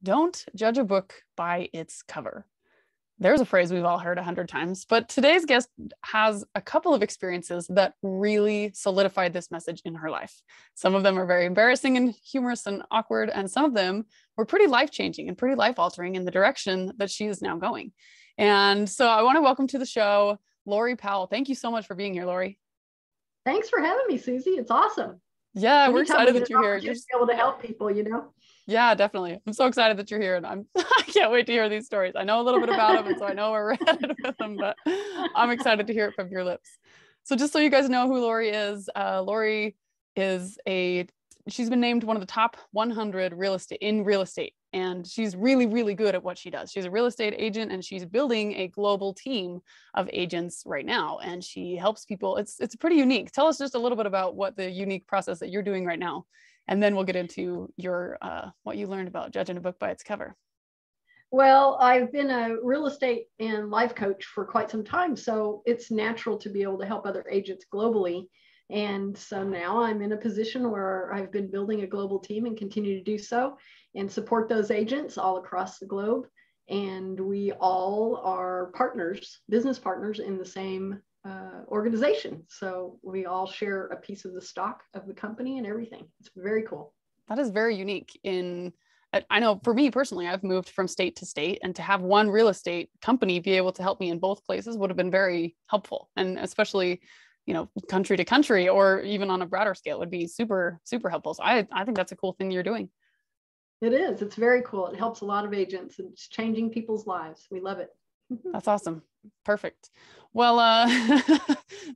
Don't judge a book by its cover. There's a phrase we've all heard 100 times, but today's guest has a couple of experiences that really solidified this message in her life. Some of them are very embarrassing and humorous and awkward, and some of them were pretty life-changing and pretty life-altering in the direction that she is now going. And so I want to welcome to the show, Lori Powell. Thank you so much for being here, Lori. Thanks for having me, Susie. It's awesome. Yeah, we're excited that you're here. You're just able to help people, Yeah, definitely. I'm so excited that you're here, and I can't wait to hear these stories. I know a little bit about them, and so I know where we're headed with them, but I'm excited to hear it from your lips. So just so you guys know who Lori is she's been named one of the top 100 real estate, and she's really, really good at what she does. She's a real estate agent, and she's building a global team of agents right now, and she helps people. It's pretty unique. Tell us just a little bit about what the unique process that you're doing right now. And then we'll get into your what you learned about judging a book by its cover. Well, I've been a real estate and life coach for quite some time, so it's natural to be able to help other agents globally. And so now I'm in a position where I've been building a global team and continue to do so and support those agents all across the globe. And we all are partners, business partners in the same organization. So we all share a piece of the stock of the company and everything. It's very cool. That is very unique. I know for me personally, I've moved from state to state, and to have one real estate company be able to help me in both places would have been very helpful. And especially, country to country, or even on a broader scale, would be super, super helpful. So I think that's a cool thing you're doing. It is. It's very cool. It helps a lot of agents, and it's changing people's lives. We love it. That's awesome. Perfect. Well,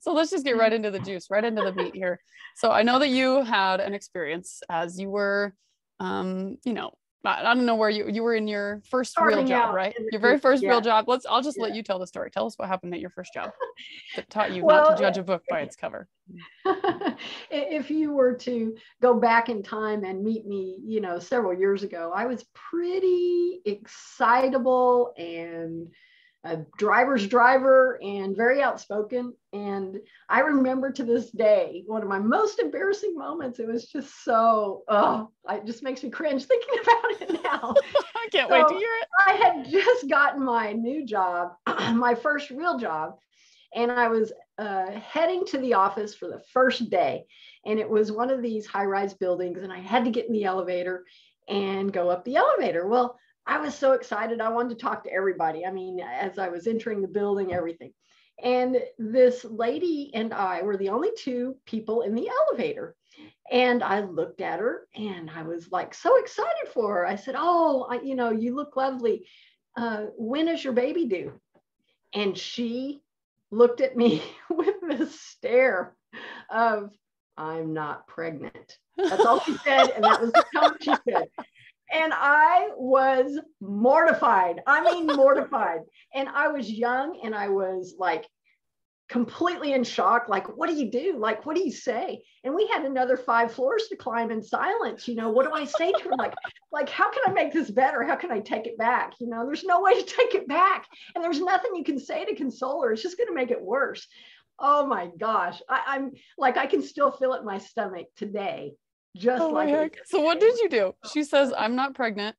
so let's just get right into the juice, right into the meat here. So I know that you had an experience as you were, I don't know where you were in your first real job, right? Your very first real job. I'll just let you tell the story. Tell us what happened at your first job that taught you not to judge a book by its cover. If you were to go back in time and meet me, several years ago, I was pretty excitable and a driver's driver and very outspoken. And I remember to this day, one of my most embarrassing moments. It was just it just makes me cringe thinking about it now. I can't wait to hear it. I had just gotten my new job, my first real job. And I was heading to the office for the first day. And it was one of these high-rise buildings. And I had to get in the elevator and go up the elevator. Well, I was so excited. I wanted to talk to everybody. I mean, as I was entering the building, everything. And this lady and I were the only two people in the elevator. And I looked at her and I was like so excited for her. I said, you look lovely. When is your baby due? And she looked at me with this stare of, I'm not pregnant. That's all she said. And that was the tone she said. And I was mortified. I mean, mortified. And I was young and I was like completely in shock. Like, what do you do? Like, what do you say? And we had another 5 floors to climb in silence. What do I say to her? Like, how can I make this better? How can I take it back? There's no way to take it back. And there's nothing you can say to console her. It's just going to make it worse. Oh my gosh. I'm like, I can still feel it in my stomach today. Just like so what did you do? She says, I'm not pregnant.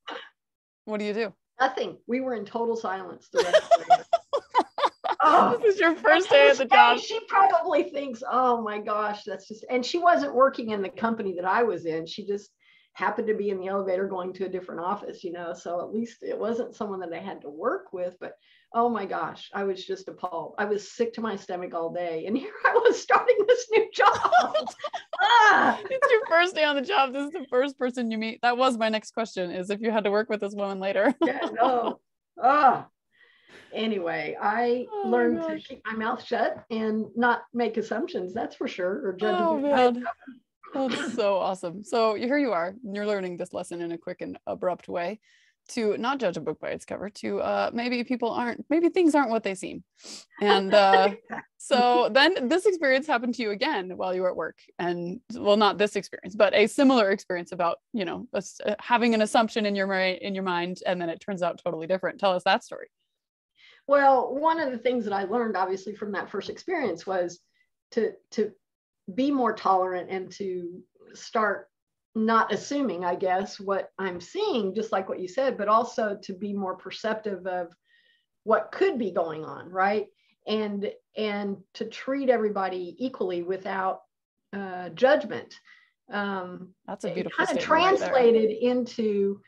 What do you do? Nothing. We were in total silence the rest of the day. This is your first day at the job. She probably thinks, oh my gosh, and she wasn't working in the company that I was in. She just happened to be in the elevator going to a different office, so at least it wasn't someone that I had to work with. But oh my gosh, I was just appalled. I was sick to my stomach all day. And here I was starting this new job. It's your first day on the job. This is the first person you meet. That was my next question, is if you had to work with this woman later. Anyway, I learned to keep my mouth shut and not make assumptions. That's for sure. Or judge. Oh, man. That's so awesome. So here you are. You're learning this lesson in a quick and abrupt way to not judge a book by its cover, to maybe things aren't what they seem. And so then this experience happened to you again while you were at work. And well, not this experience, but a similar experience about, having an assumption in your mind, and then it turns out totally different. Tell us that story. Well, one of the things that I learned obviously from that first experience was to be more tolerant and to start not assuming, I guess, what I'm seeing, just like what you said, but also to be more perceptive of what could be going on, right? And to treat everybody equally without judgment. That's a beautiful kind of statement right there. translated into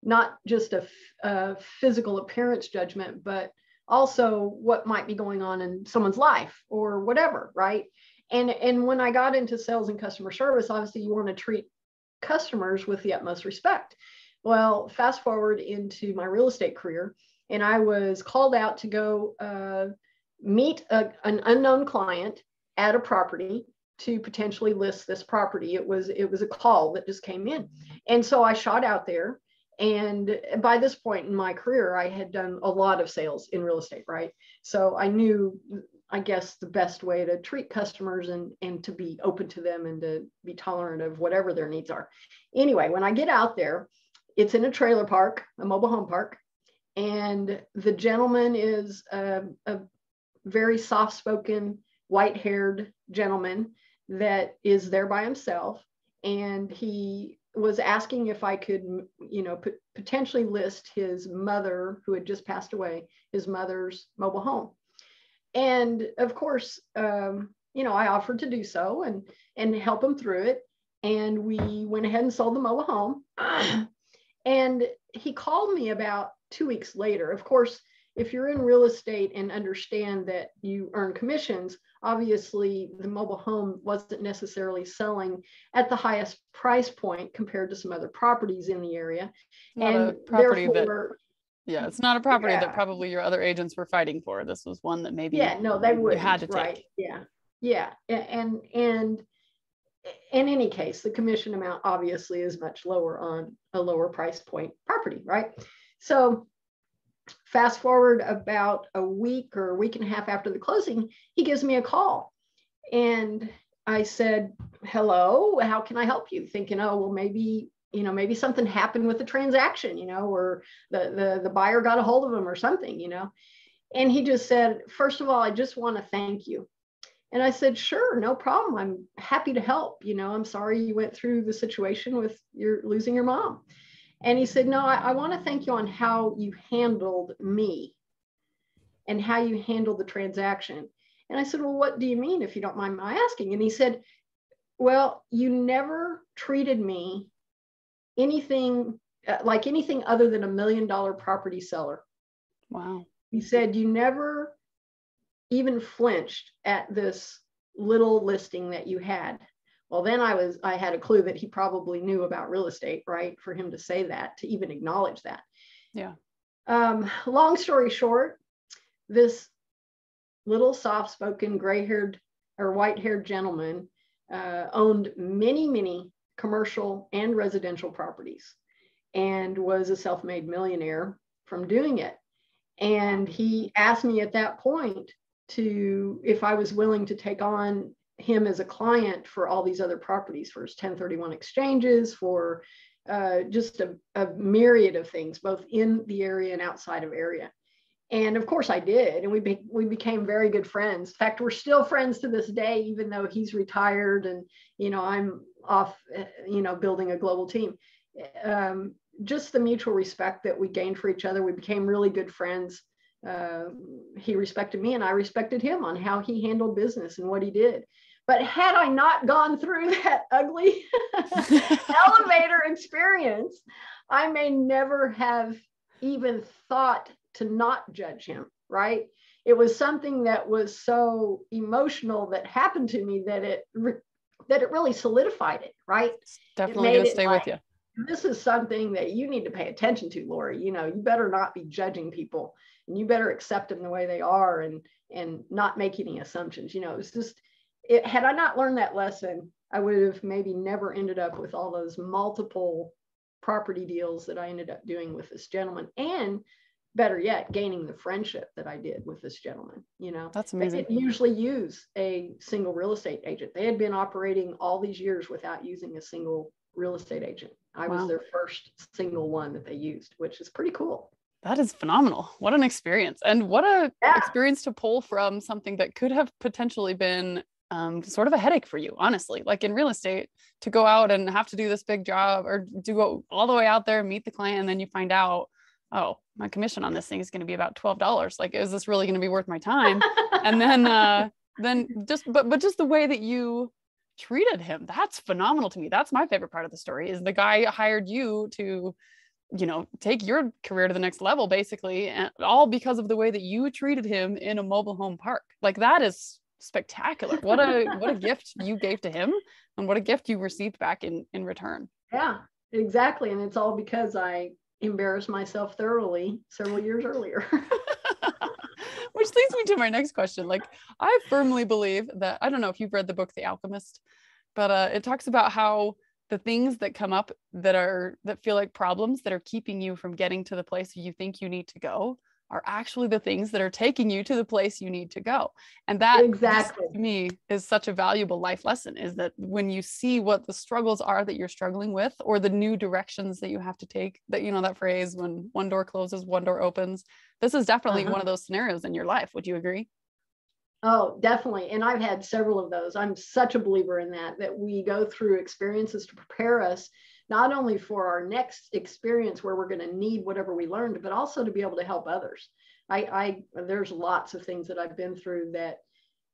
not just a physical appearance judgment, but also what might be going on in someone's life or whatever, right? And when I got into sales and customer service, obviously you want to treat customers with the utmost respect. Well, fast forward into my real estate career, and I was called out to go meet an unknown client at a property to potentially list this property. It was a call that just came in. And so I shot out there. And by this point in my career, I had done a lot of sales in real estate, right? So I knew, I guess, the best way to treat customers and to be open to them and to be tolerant of whatever their needs are. Anyway, when I get out there, it's in a trailer park, a mobile home park. And the gentleman is a very soft-spoken, white-haired gentleman that is there by himself. And he was asking if I could, potentially list his mother, who had just passed away, his mother's mobile home. And of course, I offered to do so and help him through it. And we went ahead and sold the mobile home. And he called me about 2 weeks later. Of course, if you're in real estate and understand that you earn commissions, obviously the mobile home wasn't necessarily selling at the highest price point compared to some other properties in the area. Not and a property therefore, it's not a property that probably your other agents were fighting for. This was one that maybe they would, you had to take. Right. Yeah. And in any case, the commission amount obviously is much lower on a lower price point property, right? So fast forward about a week or a week and a half after the closing, he gives me a call. And I said, hello, how can I help you? Thinking, oh, well, maybe something happened with the transaction, or the buyer got a hold of him or something, And he just said, first of all, I just want to thank you. And I said, sure, no problem. I'm happy to help. I'm sorry you went through the situation with losing your mom. And he said, no, I want to thank you on how you handled me and how you handled the transaction. And I said, well, what do you mean, if you don't mind my asking? And he said, well, you never treated me anything like anything other than $1 million property seller. Wow. He said, you never even flinched at this little listing that you had. Well, then I had a clue that he probably knew about real estate, right? For him to say that, to even acknowledge that. Yeah. Long story short, this little soft-spoken, gray-haired or white-haired gentleman owned many, many commercial and residential properties and was a self-made millionaire from doing it. And he asked me at that point if I was willing to take on him as a client for all these other properties, for his 1031 exchanges, for just a myriad of things, both in the area and outside of area. And of course I did. And we became very good friends. In fact, we're still friends to this day, even though he's retired and, I'm off, building a global team. Just the mutual respect that we gained for each other. We became really good friends. He respected me and I respected him on how he handled business and what he did. But had I not gone through that ugly elevator experience, I may never have even thought to not judge him, right? It was something that was so emotional that happened to me that it really solidified it, right? It's definitely going to stay with you. This is something that you need to pay attention to, Lori. You better not be judging people, and you better accept them the way they are and not make any assumptions. It's just, had I not learned that lesson, I would have maybe never ended up with all those multiple property deals that I ended up doing with this gentleman, and better yet, gaining the friendship that I did with this gentleman. That's amazing. They didn't usually use a single real estate agent. They had been operating all these years without using a single real estate agent. I was their first single one that they used, which is pretty cool. That is phenomenal. What an experience. And what a experience to pull from something that could have potentially been sort of a headache for you, honestly. Like in real estate, to go out and have to do this big job or to go all the way out there, meet the client, and then you find out, oh, my commission on this thing is going to be about $12. Like, is this really going to be worth my time? And then just the way that you treated him, that's phenomenal to me. That's my favorite part of the story, is the guy hired you to, take your career to the next level, basically, and all because of the way that you treated him in a mobile home park. Like, that is spectacular. What a gift you gave to him, and what a gift you received back in return. Yeah, exactly. And it's all because I embarrassed myself thoroughly several years earlier. Which leads me to my next question. Like, I firmly believe that, I don't know if you've read the book The Alchemist, but it talks about how the things that come up that feel like problems that are keeping you from getting to the place you think you need to go are actually the things that are taking you to the place you need to go. And that, exactly, to me, is such a valuable life lesson, is that when you see what the struggles are that you're struggling with, or the new directions that you have to take, that, that phrase, when one door closes, one door opens, this is definitely one of those scenarios in your life. Would you agree? Oh, definitely. And I've had several of those. I'm such a believer in that we go through experiences to prepare us, not only for our next experience where we're going to need whatever we learned, but also to be able to help others. There's lots of things that I've been through that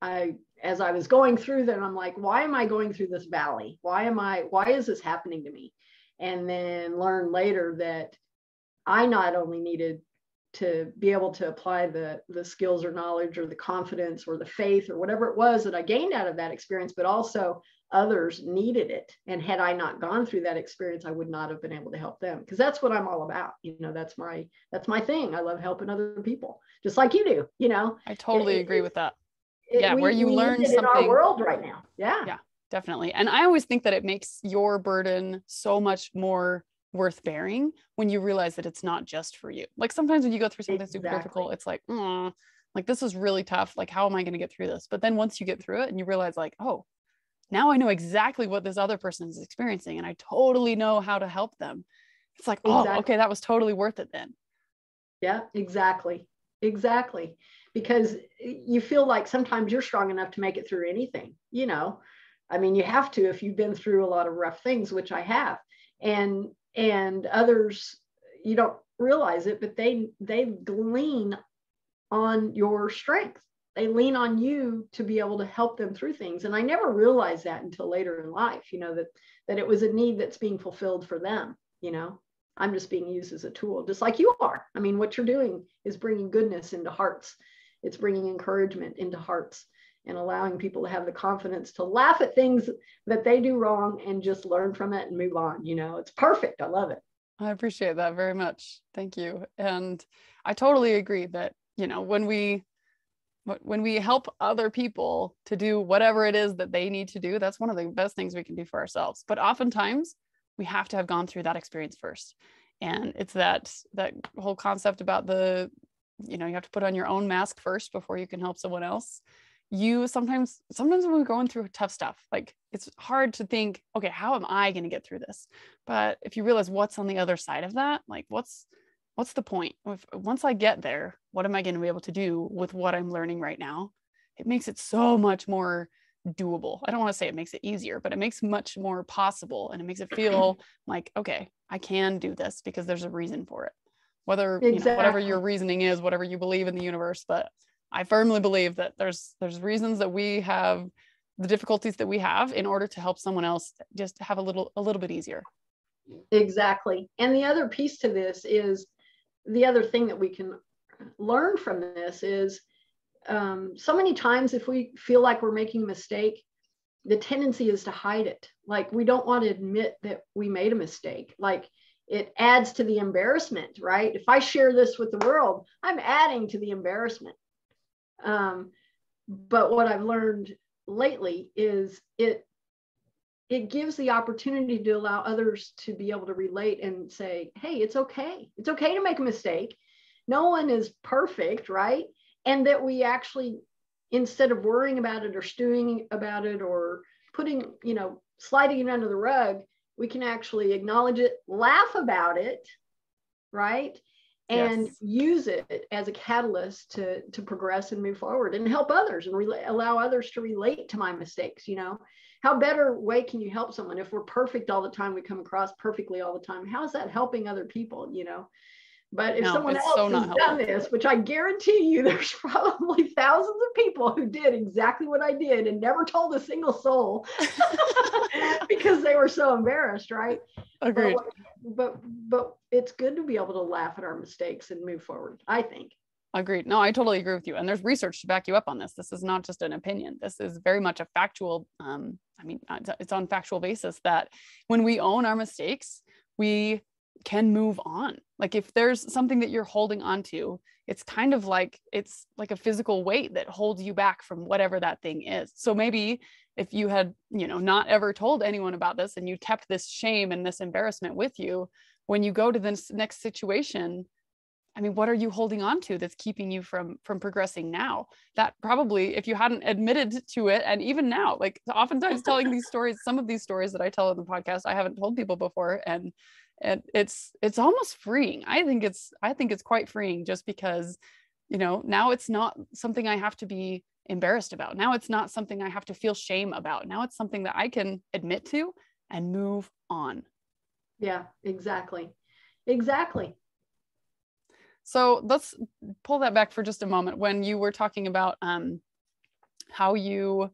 as I was going through them, I'm like, why am I going through this valley? Why is this happening to me? And then learn later that I not only needed to be able to apply the skills or knowledge or the confidence or the faith or whatever it was that I gained out of that experience, but also others needed it. And had I not gone through that experience, I would not have been able to help them, because that's what I'm all about. That's my thing. I love helping other people, just like you do. I totally agree with that. Where you learn something in our world right now. Yeah, definitely. And I always think that it makes your burden so much more worth bearing when you realize that it's not just for you. Like, sometimes when you go through something super difficult, it's like, like, this is really tough. Like, how am I going to get through this? But then once you get through it and you realize, like, oh, now I know exactly what this other person is experiencing, and I totally know how to help them. It's like, oh, okay, that was totally worth it then. Yeah, exactly. Because you feel like sometimes you're strong enough to make it through anything, I mean, you have to, if you've been through a lot of rough things, which I have. And others, you don't realize it, but they lean on your strength. They lean on you to be able to help them through things. And I never realized that until later in life, that it was a need that's being fulfilled for them. I'm just being used as a tool, just like you are. I mean, what you're doing is bringing goodness into hearts. It's bringing encouragement into hearts, and allowing people to have the confidence to laugh at things that they do wrong and just learn from it and move on. It's perfect. I love it. I appreciate that very much. Thank you. And I totally agree that, when we help other people to do whatever it is that they need to do, that's one of the best things we can do for ourselves. But oftentimes we have to have gone through that experience first. And it's that whole concept about you have to put on your own mask first before you can help someone else. Sometimes when we're going through tough stuff, like, it's hard to think, okay, how am I going to get through this? But if you realize what's on the other side of that, like, what's the point? Once I get there, what am I going to be able to do with what I'm learning right now? It makes it so much more doable. I don't want to say it makes it easier, but it makes much more possible, and it makes it feel like, okay, I can do this because there's a reason for it. Whether whatever your reasoning is, whatever you believe in the universe, but I firmly believe that there's reasons that we have the difficulties that we have in order to help someone else just have a little bit easier. Exactly. And the other piece to this is, the other thing that we can learn from this is, so many times if we feel like we're making a mistake, the tendency is to hide it. Like, we don't want to admit that we made a mistake. Like, it adds to the embarrassment, right? If I share this with the world, I'm adding to the embarrassment. But what I've learned lately is it gives the opportunity to allow others to be able to relate and say, hey, it's okay. It's okay to make a mistake. No one is perfect, right? And that we actually, instead of worrying about it or stewing about it or putting, sliding it under the rug, we can actually acknowledge it, laugh about it, right? and use it as a catalyst to progress and move forward and help others and allow others to relate to my mistakes. How better way can you help someone? If we're perfect all the time, we come across perfectly all the time, how is that helping other people? But if someone else has done this, which I guarantee you, there's probably thousands of people who did exactly what I did and never told a single soul because they were so embarrassed, right? Agreed. But it's good to be able to laugh at our mistakes and move forward, I think. Agreed. No, I totally agree with you. And there's research to back you up on this. This is not just an opinion. This is very much a factual, it's on factual basis that when we own our mistakes, we can move on. Like if there's something that you're holding on to, it's kind of like, it's like a physical weight that holds you back from whatever that thing is. So maybe if you had, not ever told anyone about this and you kept this shame and this embarrassment with you, when you go to this next situation, what are you holding on to that's keeping you from progressing now? That probably, if you hadn't admitted to it, and even now, like oftentimes telling these stories, some of these stories that I tell in the podcast, I haven't told people before, and it's almost freeing. I think it's quite freeing, just because, now it's not something I have to be embarrassed about. Now it's not something I have to feel shame about. Now it's something that I can admit to and move on. Yeah, exactly. So let's pull that back for just a moment. When you were talking about how you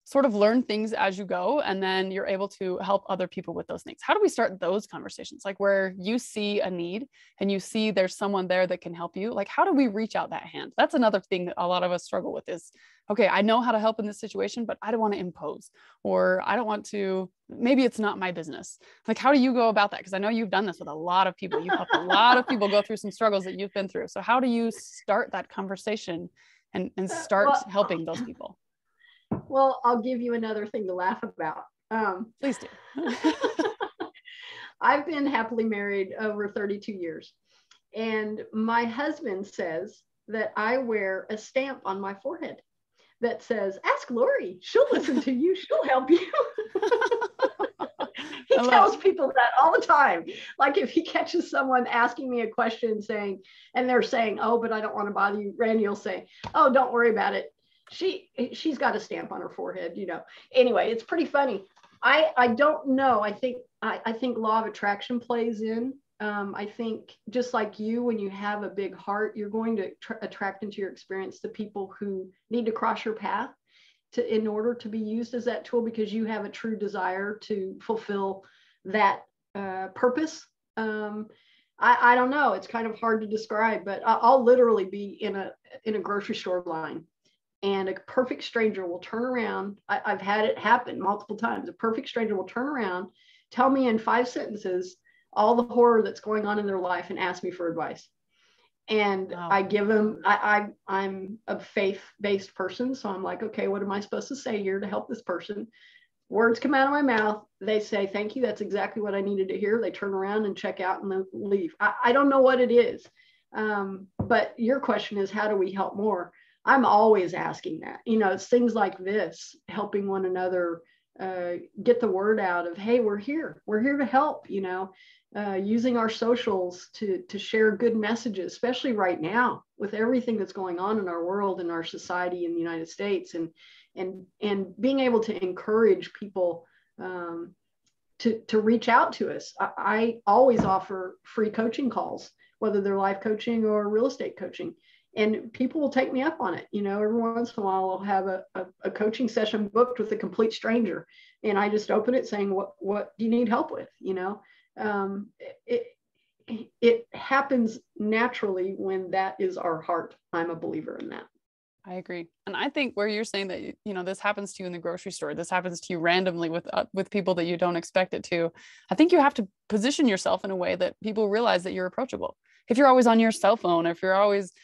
sort of learn things as you go, and then you're able to help other people with those things. How do we start those conversations? Like where you see a need and you see there's someone there that can help you. Like, how do we reach out that hand? That's another thing that a lot of us struggle with is, okay, I know how to help in this situation, but I don't want to impose, or I don't want to, maybe it's not my business. Like, how do you go about that? Because I know you've done this with a lot of people. You've helped a lot of people go through some struggles that you've been through. So how do you start that conversation and start helping those people? Well, I'll give you another thing to laugh about. Please do. I've been happily married over 32 years. And my husband says that I wear a stamp on my forehead that says, "Ask Lori, she'll listen to you, she'll help you." He tells people that all the time. Like if he catches someone asking me a question and they're saying, "Oh, but I don't want to bother you," Randy will say, "Oh, don't worry about it. She's got a stamp on her forehead." Anyway, it's pretty funny. I don't know. I think law of attraction plays in. I think just like you, when you have a big heart, you're going to attract into your experience the people who need to cross your path in order to be used as that tool, because you have a true desire to fulfill that purpose. I don't know. It's kind of hard to describe, but I'll literally be in a grocery store line, and a perfect stranger will turn around. I've had it happen multiple times. A perfect stranger will turn around, tell me in 5 sentences all the horror that's going on in their life, and ask me for advice. And wow. I give them, I'm a faith-based person. So I'm like, okay, what am I supposed to say here to help this person? Words come out of my mouth. They say, "Thank you. That's exactly what I needed to hear." They turn around and check out and then leave. I don't know what it is. But your question is, how do we help more? I'm always asking that. It's things like this, helping one another get the word out of, hey, we're here to help, using our socials to share good messages, especially right now with everything that's going on in our world and our society in the United States, and being able to encourage people to reach out to us. I always offer free coaching calls, whether they're life coaching or real estate coaching. And people will take me up on it. Every once in a while, I'll have a coaching session booked with a complete stranger. And I just open it saying, what do you need help with? It happens naturally when that is our heart. I'm a believer in that. I agree. And I think where you're saying that, this happens to you in the grocery store, this happens to you randomly with people that you don't expect it to. I think you have to position yourself in a way that people realize that you're approachable. If you're always on your cell phone, or if you're always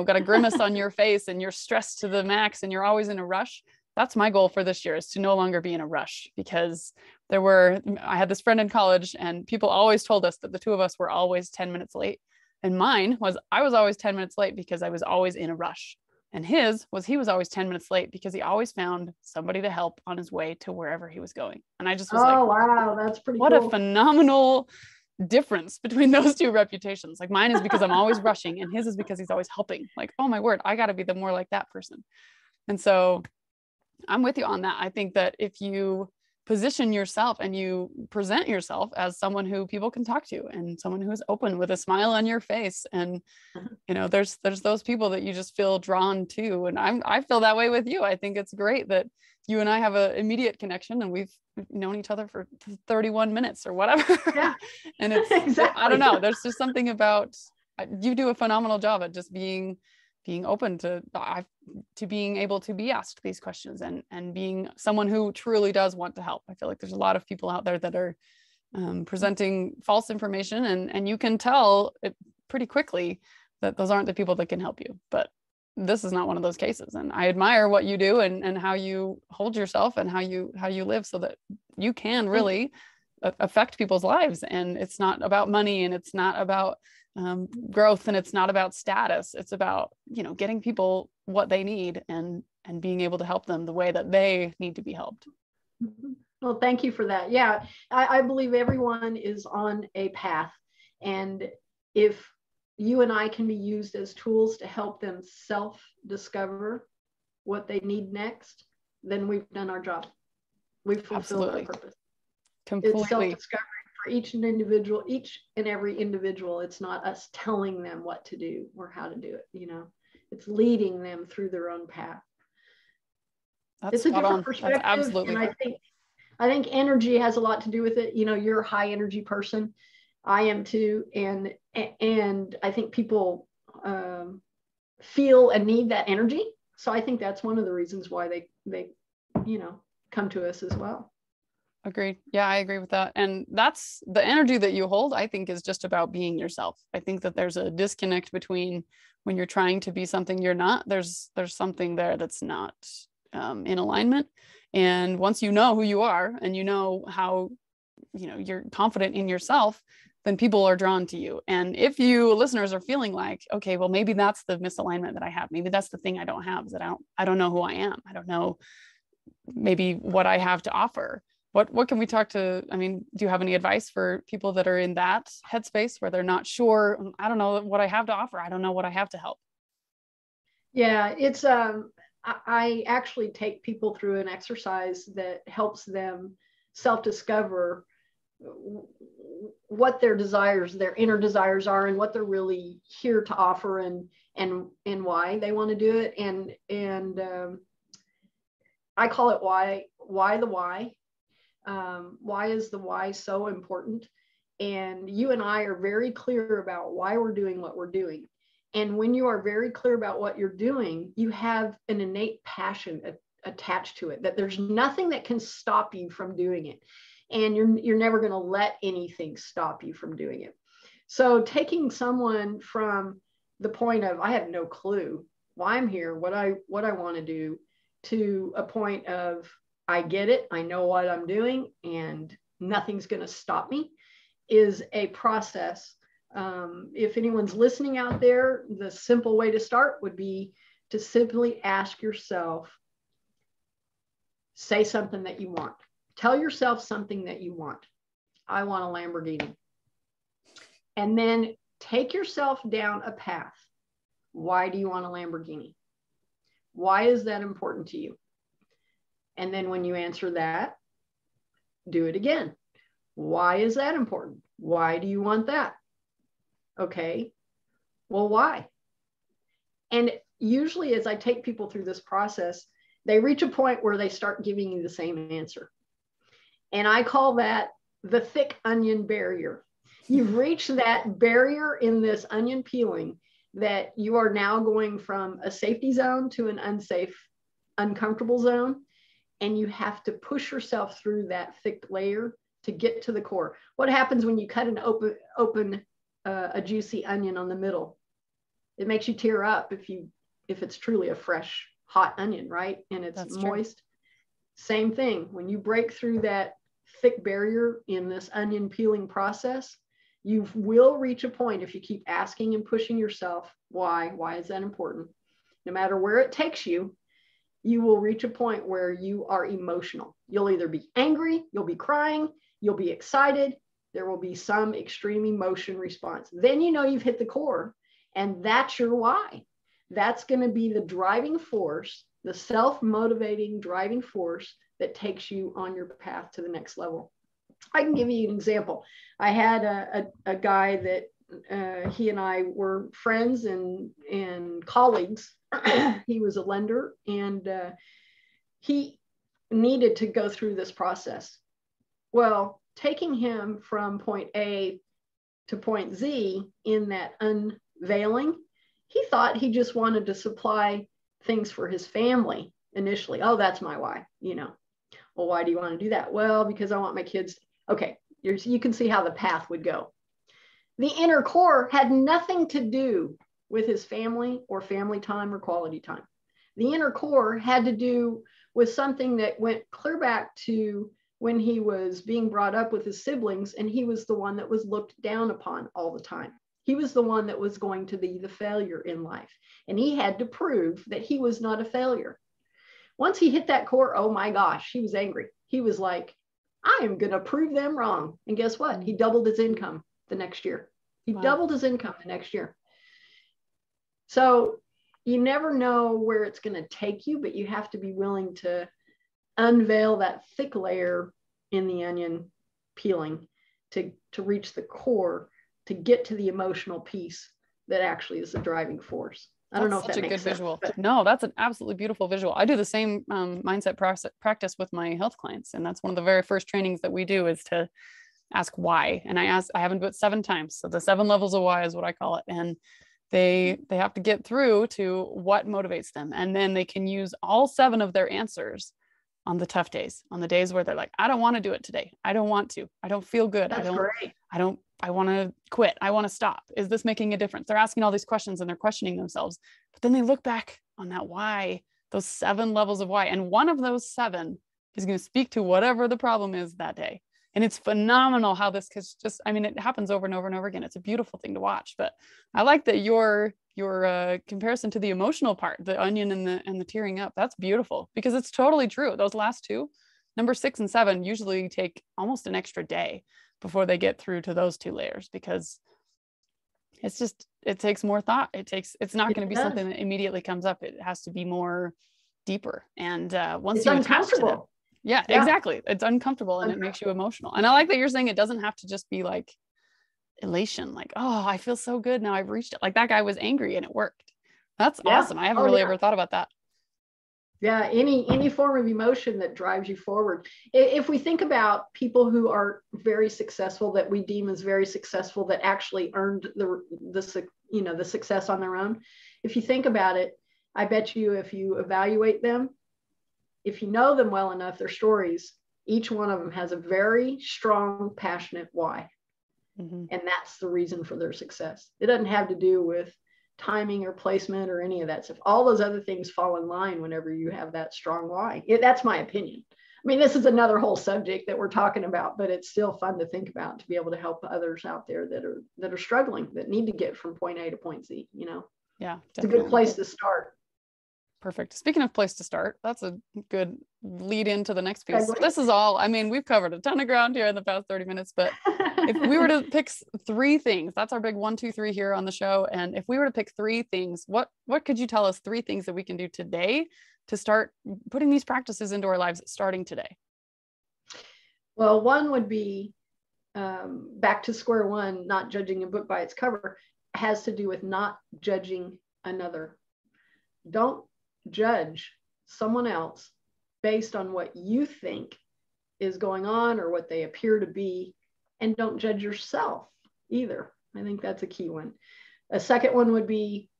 got a grimace on your face and you're stressed to the max and you're always in a rush. That's my goal for this year, is to no longer be in a rush, because I had this friend in college and people always told us that the two of us were always 10 minutes late. And mine was, I was always 10 minutes late because I was always in a rush. And his was, he was always 10 minutes late because he always found somebody to help on his way to wherever he was going. And I just was wow, that's pretty what cool. A phenomenal difference between those two reputations. Like mine is because I'm always rushing, and his is because he's always helping. Like, oh my word, I got to be the more like that person. And so I'm with you on that. I think that if you position yourself and you present yourself as someone who people can talk to, and someone who is open with a smile on your face, and there's those people that you just feel drawn to. And I feel that way with you. I think it's great that you and I have an immediate connection, and we've known each other for 31 minutes or whatever. Yeah. And it's exactly. I don't know, there's just something about, you do a phenomenal job at just being open to being able to be asked these questions, and being someone who truly does want to help. I feel like there's a lot of people out there that are presenting false information, and you can tell it pretty quickly that those aren't the people that can help you. But this is not one of those cases. And I admire what you do, and how you hold yourself, and how you live, so that you can really affect people's lives. And it's not about money, and it's not about growth, and it's not about status. It's about, getting people what they need, and being able to help them the way that they need to be helped. Well, thank you for that. Yeah, I believe everyone is on a path. And if you and I can be used as tools to help them self-discover what they need next, then we've done our job. We've fulfilled our purpose. Completely. It's self-discovery for each and every individual. It's not us telling them what to do or how to do it. It's leading them through their own path. It's a different perspective. That's absolutely. And I think energy has a lot to do with it. You're a high energy person. I am too. And I think people feel and need that energy. So I think that's one of the reasons why they come to us as well. Agreed. Yeah, I agree with that. And that's the energy that you hold, I think, is just about being yourself. I think that there's a disconnect between when you're trying to be something you're not. There's something there that's not in alignment. And once you know who you are, and how you're confident in yourself, then people are drawn to you. And if you listeners are feeling like, okay, well, maybe that's the misalignment that I have, maybe that's the thing I don't have, is that I don't know who I am, I don't know maybe what I have to offer. What can we talk to? I mean, do you have any advice for people that are in that headspace where they're not sure, I don't know what I have to offer, I don't know what I have to help? Yeah, it's I actually take people through an exercise that helps them self-discover what their desires, their inner desires are, and what they're really here to offer, and why they want to do it. And I call it why the why. Why is the why so important? And you and I are very clear about why we're doing what we're doing. And when you are very clear about what you're doing, you have an innate passion attached to it, that there's nothing that can stop you from doing it. And you're never going to let anything stop you from doing it. So taking someone from the point of, I have no clue why I'm here, what I want to do, to a point of, I get it, I know what I'm doing, and nothing's going to stop me, is a process. If anyone's listening out there, the simple way to start would be to simply ask yourself, say something that you want. Tell yourself something that you want. I want a Lamborghini. And then take yourself down a path. Why do you want a Lamborghini? Why is that important to you? And then when you answer that, do it again. Why is that important? Why do you want that? Okay, well, why? And usually as I take people through this process, they reach a point where they start giving you the same answer. And I call that the thick onion barrier. You've reached that barrier in this onion peeling that you are now going from a safety zone to an unsafe, uncomfortable zone. And you have to push yourself through that thick layer to get to the core. What happens when you cut an open a juicy onion on the middle? It makes you tear up if it's truly a fresh, hot onion, right? And it's That's moist. True. Same thing. When you break through that thick barrier in this onion peeling process, you will reach a point, if you keep asking and pushing yourself, why is that important? No matter where it takes you, you will reach a point where you are emotional. You'll either be angry, you'll be crying, you'll be excited. There will be some extreme emotion response. Then you know you've hit the core, and that's your why. That's going to be the driving force, the self-motivating driving force that takes you on your path to the next level. I can give you an example. I had a guy that he and I were friends and colleagues. He was a lender, and he needed to go through this process. Well, taking him from point A to point Z in that unveiling, he thought he just wanted to supply things for his family initially. Oh, that's my why, Well, why do you want to do that? Well, because I want my kids. Okay, you can see how the path would go. The inner core had nothing to do with his family or family time or quality time. The inner core had to do with something that went clear back to when he was being brought up with his siblings, and he was the one that was looked down upon all the time. He was the one that was going to be the failure in life, and he had to prove that he was not a failure. Once he hit that core, oh my gosh, he was angry. He was like, I am going to prove them wrong. And guess what? He doubled his income the next year. He doubled his income the next year. So you never know where it's going to take you, but you have to be willing to unveil that thick layer in the onion peeling to reach the core, to get to the emotional piece that actually is the driving force. I don't know if that makes sense. Such a good visual. No, that's an absolutely beautiful visual. I do the same mindset practice with my health clients. And that's one of the very first trainings that we do, is to ask why. And I haven't do it 7 times. So the 7 levels of why is what I call it. And they have to get through to what motivates them. And then they can use all 7 of their answers on the tough days, on the days where they're like, I don't want to do it today. I don't want to. I don't feel good. That's great. I want to quit. I want to stop. Is this making a difference? They're asking all these questions and they're questioning themselves. But then they look back on that why, those 7 levels of why. And one of those 7 is going to speak to whatever the problem is that day. And it's phenomenal how this it happens over and over and over again. It's a beautiful thing to watch. But I like that your comparison to the emotional part, the onion and the tearing up, that's beautiful, because it's totally true. Those last 2, number 6 and 7, usually take almost an extra day before they get through to those 2 layers, because it takes more thought. It's not going to be something that immediately comes up. It has to be more deeper. And once you attach to it, yeah, exactly. It's uncomfortable and it makes you emotional. And I like that you're saying it doesn't have to just be like elation, like, oh, I feel so good now, I've reached it. Like that guy was angry and it worked. That's awesome. I haven't really ever thought about that. Yeah, any form of emotion that drives you forward. If we think about people who are very successful, that we deem as very successful, that actually earned the success on their own, if you think about it, I bet you if you evaluate them, if you know them well enough, their stories, each one of them has a very strong, passionate why. Mm-hmm. And that's the reason for their success. It doesn't have to do with timing or placement or any of that stuff. All those other things fall in line whenever you have that strong why. That's my opinion. I mean, this is another whole subject that we're talking about, but it's still fun to think about, to be able to help others out there that are struggling, that need to get from point A to point Z, Yeah, definitely. It's a good place to start. Perfect. Speaking of place to start, that's a good lead into the next piece. This is all, we've covered a ton of ground here in the past 30 minutes, but if we were to pick 3 things, that's our big 1, 2, 3 here on the show. And if we were to pick 3 things, what could you tell us 3 things that we can do today to start putting these practices into our lives starting today? Well, one would be back to square one, not judging a book by its cover, has to do with not judging another. Don't judge someone else based on what you think is going on or what they appear to be, and don't judge yourself either. I think that's a key one. A second one would be,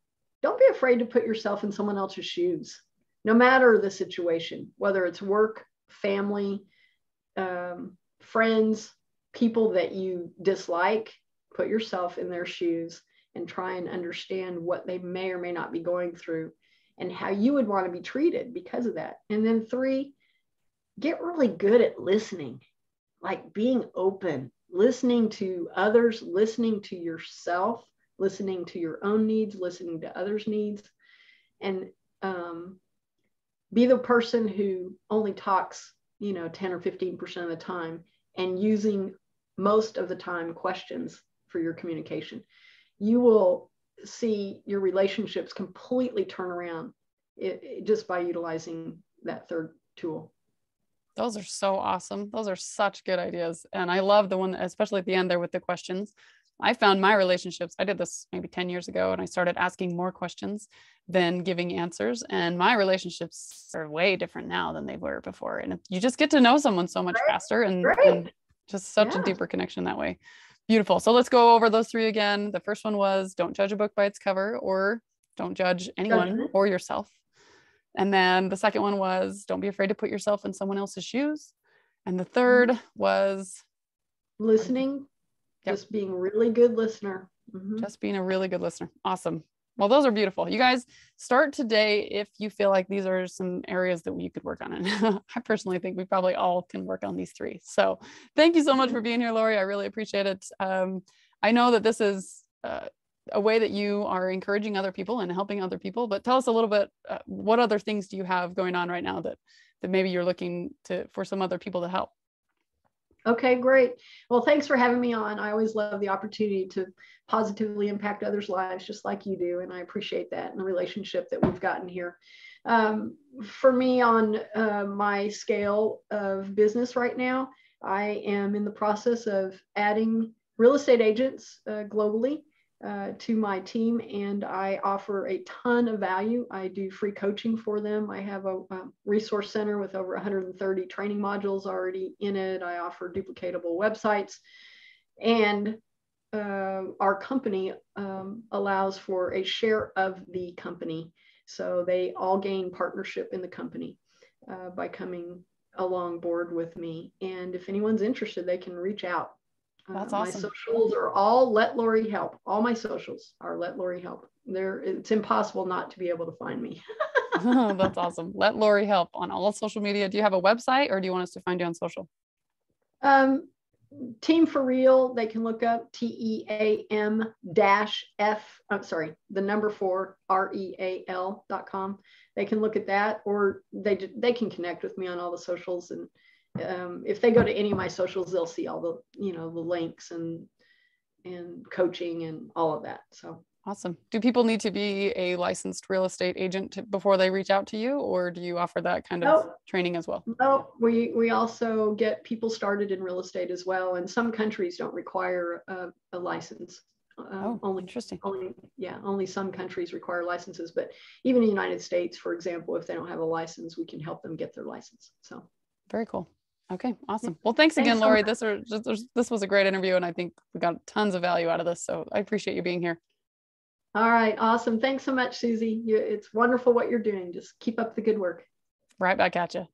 don't be afraid to put yourself in someone else's shoes, no matter the situation, whether it's work, family, friends, people that you dislike. Put yourself in their shoes and try and understand what they may or may not be going through and how you would want to be treated because of that. And then 3, get really good at listening, like being open, listening to others, listening to yourself, listening to your own needs, listening to others' needs, and be the person who only talks, 10 or 15% of the time, and using most of the time questions for your communication. You will see your relationships completely turn around just by utilizing that third tool. Those are so awesome. Those are such good ideas. And I love the one, especially at the end there with the questions. I found my relationships, I did this maybe 10 years ago, and I started asking more questions than giving answers. And my relationships are way different now than they were before. And you just get to know someone so much faster and just such a deeper connection that way. Beautiful. So let's go over those three again. The first one was don't judge a book by its cover, or don't judge anyone or yourself. And then the second one was don't be afraid to put yourself in someone else's shoes. And the third was listening. Just being a really good listener. Just being a really good listener. Awesome. Well, those are beautiful. You guys start today if you feel like these are some areas that you could work on. And I personally think we probably all can work on these three. So thank you so much for being here, Lori. I really appreciate it. I know that this is a way that you are encouraging other people and helping other people, but tell us a little bit, what other things do you have going on right now that maybe you're looking for some other people to help? Okay, great. Well, thanks for having me on. I always love the opportunity to positively impact others' lives just like you do. And I appreciate that and the relationship that we've gotten here. For me, on my scale of business right now, I am in the process of adding real estate agents globally to my team, and I offer a ton of value. I do free coaching for them. I have a resource center with over 130 training modules already in it. I offer duplicatable websites, and our company allows for a share of the company. So they all gain partnership in the company by coming along board with me. And if anyone's interested, they can reach out. That's awesome. My socials are all Let Lori Help. All my socials are Let Lori Help. It's impossible not to be able to find me. That's awesome. Let Lori Help on all social media. Do you have a website, or do you want us to find you on social? Team for Real, they can look up TEAM-F, I'm sorry, the number 4 REAL.com. They can look at that, or they can connect with me on all the socials. And if they go to any of my socials, they'll see all the, the links and coaching and all of that. So awesome. Do people need to be a licensed real estate agent before they reach out to you, or do you offer that kind of training as well? No, we also get people started in real estate as well. And some countries don't require a license. Only interesting. Only some countries require licenses, but even in the United States, for example, if they don't have a license, we can help them get their license. So very cool. Okay, awesome. Well, thanks again, Lori. This was a great interview, and I think we got tons of value out of this. So I appreciate you being here. All right, awesome. Thanks so much, Susie. It's wonderful what you're doing. Just keep up the good work. Right back at you.